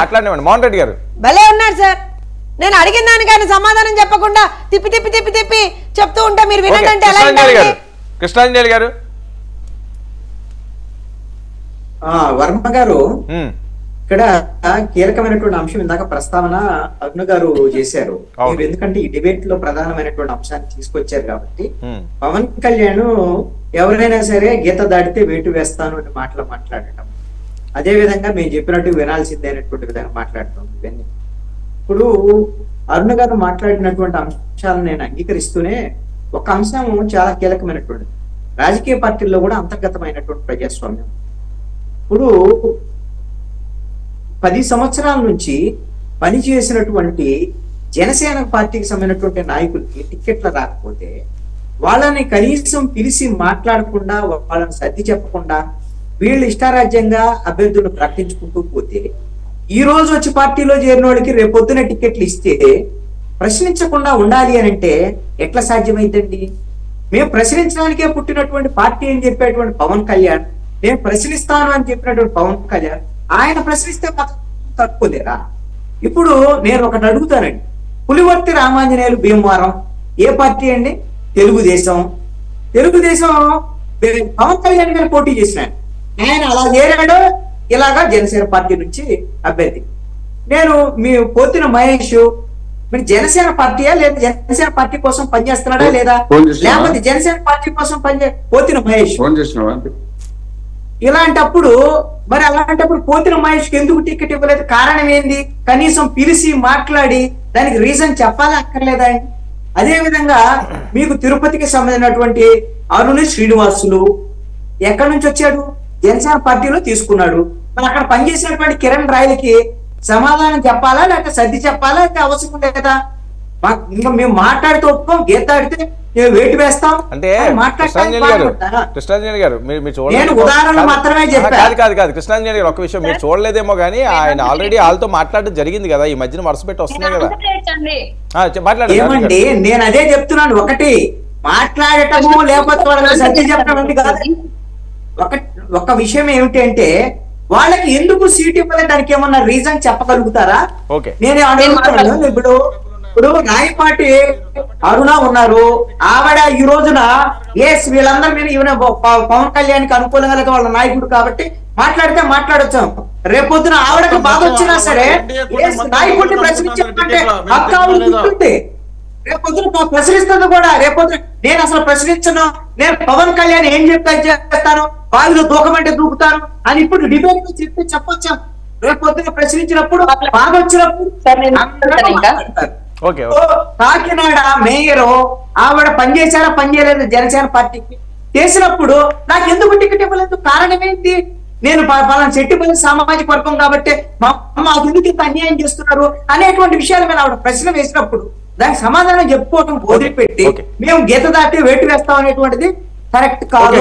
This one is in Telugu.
మాట్లాడినవ్వండి మోహన్ రెడ్డి గారు. భలే ఉన్నారు సార్. నేను అడిగిన దానికి ఆయన సమాధానం చెప్పకుండా తిప్పి తిప్పి తిప్పి తిప్పి చెప్తూ ఉంటే మీరు వినండి ఎలా ఉంటారు? కృష్ణాంజలి గారు. వర్మ గారు, ఇక్కడ కీలకమైనటువంటి అంశం ఇందాక ప్రస్తావన అరుణ్ గారు చేశారు. మీరు ఎందుకంటే ఈ డిబేట్ లో ప్రధానమైనటువంటి అంశాన్ని తీసుకొచ్చారు కాబట్టి, పవన్ కళ్యాణ్ ఎవరైనా సరే గీత దాటితే వేటు వేస్తాను అని మాటలు మాట్లాడటం, అదే విధంగా మేము చెప్పినట్టు వినాల్సిందేనటువంటి విధంగా మాట్లాడటం, ఇవన్నీ ఇప్పుడు అరుణ్ గారు మాట్లాడినటువంటి అంశాలను నేను అంగీకరిస్తూనే ఒక అంశం చాలా కీలకమైనటువంటిది. రాజకీయ పార్టీల్లో కూడా అంతర్గతమైనటువంటి ప్రజాస్వామ్యం. ఇప్పుడు 10 సంవత్సరాల నుంచి పనిచేసినటువంటి జనసేన పార్టీకి సంబంధించినటువంటి నాయకులకి టికెట్లు రాకపోతే వాళ్ళని కనీసం పిలిచి మాట్లాడకుండా, వాళ్ళని సర్ది చెప్పకుండా వీళ్ళు ఇష్టారాజ్యంగా అభ్యర్థులను ప్రకటించుకుంటూ పోతే, ఈ రోజు వచ్చి పార్టీలో చేరిన వాళ్ళకి రేపొద్దున టికెట్లు ఇస్తే ప్రశ్నించకుండా ఉండాలి అని అంటే ఎట్లా సాధ్యమైందండి? మేము ప్రశ్నించడానికే పుట్టినటువంటి పార్టీ అని చెప్పేటువంటి పవన్ కళ్యాణ్, నేను ప్రశ్నిస్తాను అని చెప్పినటువంటి పవన్ కళ్యాణ్, ఆయన ప్రశ్నిస్తే తక్కువలేరా? ఇప్పుడు నేను ఒకటి అడుగుతానండి, పులివర్తి రామాంజనేయులు భీమవరం ఏ పార్టీ అండి? తెలుగుదేశం. తెలుగుదేశం పవన్ కళ్యాణ్ గారు పోటీ చేసినాడు, ఆయన అలా చేరాడు, ఇలాగా జనసేన పార్టీ నుంచి అభ్యర్థి. నేను మీ పోతిన మహేష్ మీరు జనసేన పార్టీయా లేదా జనసేన పార్టీ కోసం పనిచేస్తున్నాడా లేదా, లేకపోతే జనసేన పార్టీ కోసం పోతిన మహేష్ ఇలాంటప్పుడు మరి అలాంటప్పుడు పోతిన మహేష్కి ఎందుకు టికెట్ ఇవ్వలేదు? కారణం ఏంది? కనీసం పిలిచి మాట్లాడి దానికి రీజన్ చెప్పాలా అక్కర్లేదా? అదే విధంగా మీకు తిరుపతికి సంబంధించినటువంటి అరుణ్ శ్రీనివాసులు ఎక్కడి నుంచి వచ్చాడు? జనసేన పార్టీలో తీసుకున్నాడు. మరి అక్కడ పనిచేసినటువంటి కిరణ్ రాయలకి సమాధానం చెప్పాలా, లేకపోతే సర్ది చెప్పాలా, లేకపోతే అవసరం లేదా? ఇంకా మేము మాట్లాడితే ఒప్పుకోం, గీత ఆడితే మేము వేటు వేస్తాం అంటే కృష్ణాంజలి గారు మీరు చూడలేదు. కాదు కృష్ణాంజలి గారు, ఒక విషయం మీరు చూడలేదేమో కానీ ఆయన ఆల్రెడీ వాళ్ళతో మాట్లాడడం జరిగింది కదా, ఈ మధ్యన వరుస పెట్టి వస్తున్నాయి కదా. ఏమండి నేను అదే చెప్తున్నాను, ఒకటి మాట్లాడటము లేకపోతే సత్య చెప్పడం కాదు. ఒక విషయం ఏమిటి అంటే వాళ్ళకి ఎందుకు సీట్ ఇవ్వలేదు దానికి ఏమన్నా రీజన్ చెప్పగలుగుతారా? నేను అడుగుతున్నాను. ఇప్పుడు రాయపాటి అరుణ ఉన్నారు, ఆవిడ ఈ రోజున వీళ్ళందరి మీద ఈవెన పవన్ కళ్యాణ్కి అనుకూలంగా లేదా వాళ్ళ నాయకుడు కాబట్టి మాట్లాడితే మాట్లాడొచ్చాం. రేపొద్దున ఆవిడకి బాధ వచ్చినా సరే నాయకుడిని ప్రశ్నించాలంటే హక్కు రేపొద్దున ప్రశ్నిస్తుంది కూడా. రేపొద్దున నేను అసలు ప్రశ్నించను, నేను పవన్ కళ్యాణ్ ఏం చెప్తా చేస్తాను, బావిలో దూకమంటే దూకుతాను అని ఇప్పుడు డిబేట్ లో చెప్తే చెప్పొచ్చాం. రేపొద్దున ప్రశ్నించినప్పుడు బాధ వచ్చినప్పుడు కాకినాడ మేయర్ ఆవిడ పనిచేశారా పనిచేయలేదు జనసేన పార్టీకి చేసినప్పుడు నాకు ఎందుకు టికెట్ ఇవ్వలేదు? కారణం ఏంటి? నేను పలానా చెట్టిపల్లి సామాజిక వర్గం కాబట్టి మా అమ్మ ఎందుకు ఇంత అన్యాయం చేస్తున్నారు అనేటువంటి విషయాల మీద ఆవిడ ప్రశ్న వేసినప్పుడు దానికి సమాధానం చెప్పుకోవటం వదిలిపెట్టి మేము గీత దాటి వేటు వేస్తాం అనేటువంటిది కరెక్ట్ కాదు.